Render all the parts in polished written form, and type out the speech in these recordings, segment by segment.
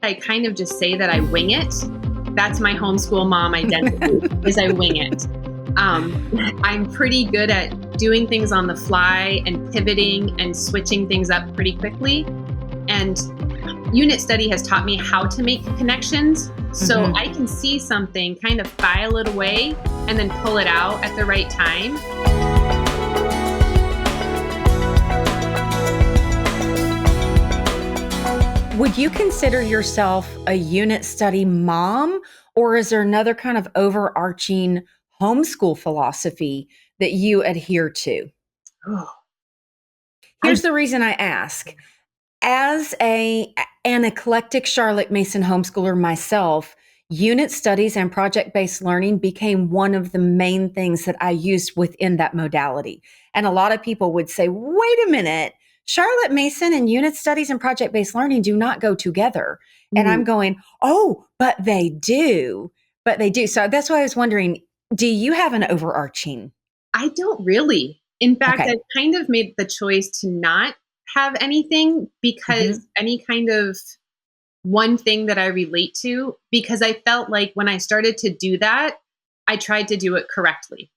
I kind of just say that I wing it. That's my homeschool mom identity, is I wing it. I'm pretty good at doing things on the fly and pivoting and switching things up pretty quickly. And unit study has taught me how to make connections. So I can see something, kind of file it away, and then pull it out at the right time. Would you consider yourself a unit study mom, or is there another kind of overarching homeschool philosophy that you adhere to? Oh, Here's the reason I ask. As an eclectic Charlotte Mason homeschooler myself, unit studies and project-based learning became one of the main things that I used within that modality. And a lot of people would say, wait a minute, Charlotte Mason and unit studies and project-based learning do not go together. And I'm going, oh, but they do. But they do. So that's why I was wondering, do you have an overarching? I don't really. In fact, Okay. I've kind of made the choice to not have anything because any kind of one thing that I relate to, because I felt like when I started to do that, I tried to do it correctly,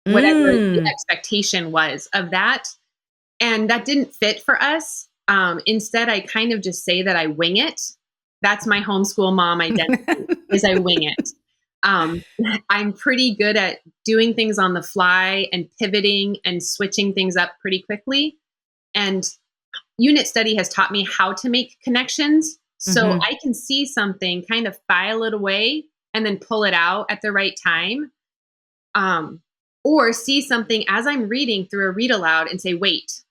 whatever the expectation was of that. And that didn't fit for us. Instead, I kind of just say that I wing it. That's my homeschool mom identity, is I wing it. I'm pretty good at doing things on the fly and pivoting and switching things up pretty quickly. And unit study has taught me how to make connections. So I can see something, kind of file it away, and then pull it out at the right time. Or see something as I'm reading through a read aloud and say, wait,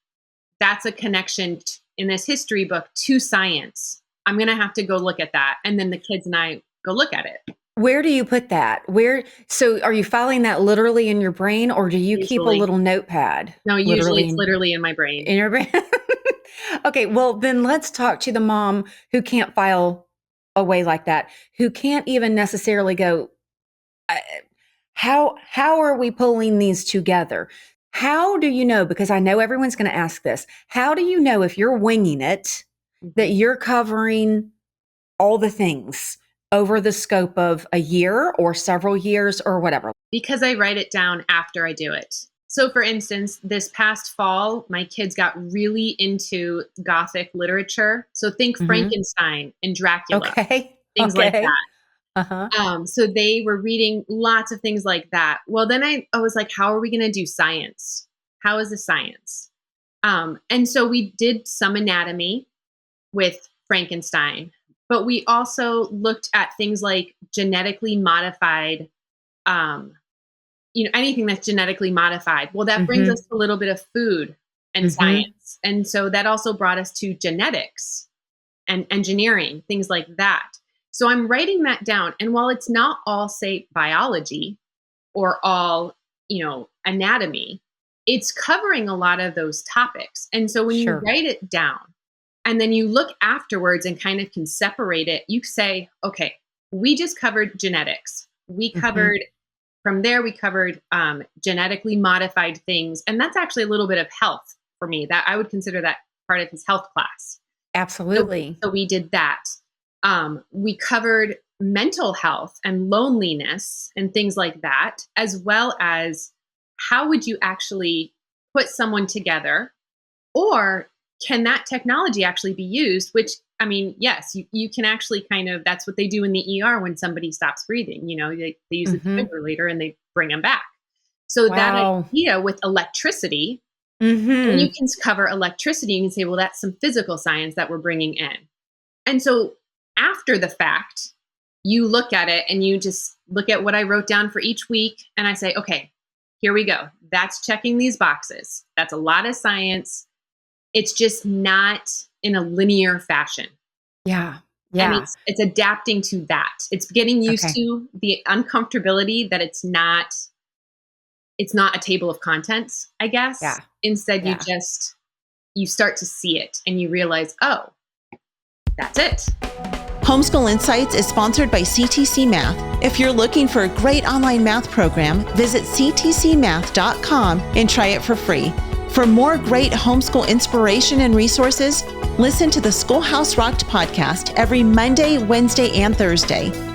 that's a connection in this history book to science. I'm going to have to go look at that. And then the kids and I go look at it. Where do you put that? So are you filing that literally in your brain, or do you keep a little notepad? No, usually it's literally in my brain. In your brain? Okay, well, then let's talk to the mom who can't file away like that, who can't even necessarily go, how are we pulling these together? How do you know? Because I know everyone's going to ask this. How do you know if you're winging it, that you're covering all the things over the scope of a year or several years or whatever? Because I write it down after I do it. So for instance, this past fall, my kids got really into Gothic literature. So think Frankenstein and Dracula, things like that. So they were reading lots of things like that. Well, then I was like, how are we going to do science? How is the science? And so we did some anatomy with Frankenstein, but we also looked at things like genetically modified, anything that's genetically modified. Well, that brings us to a little bit of food and science. And so that also brought us to genetics and engineering, things like that. So I'm writing that down. And while it's not all, say, biology or all, anatomy, it's covering a lot of those topics. And so when you write it down and then you look afterwards and kind of can separate it, you say, okay, we just covered genetics. We covered, from there, we covered genetically modified things. And that's actually a little bit of health for me. That I would consider that part of his health class. Absolutely. So we did that. We covered mental health and loneliness and things like that, as well as how would you actually put someone together, or can that technology actually be used? Which, I mean, yes, you can actually that's what they do in the ER when somebody stops breathing. They use a defibrillator and they bring them back. So that idea with electricity, and you can cover electricity. You can say, well, that's some physical science that we're bringing in. And so after the fact, you look at it and you just look at what I wrote down for each week. And I say, okay, here we go. That's checking these boxes. That's a lot of science. It's just not in a linear fashion. Yeah. And it's adapting to that. It's getting used to the uncomfortability that it's not a table of contents, I guess. Yeah. Instead, you start to see it and you realize, oh, that's it. Homeschool Insights is sponsored by CTC Math. If you're looking for a great online math program, visit ctcmath.com and try it for free. For more great homeschool inspiration and resources, Listen to the Schoolhouse Rocked podcast every Monday, Wednesday, and Thursday.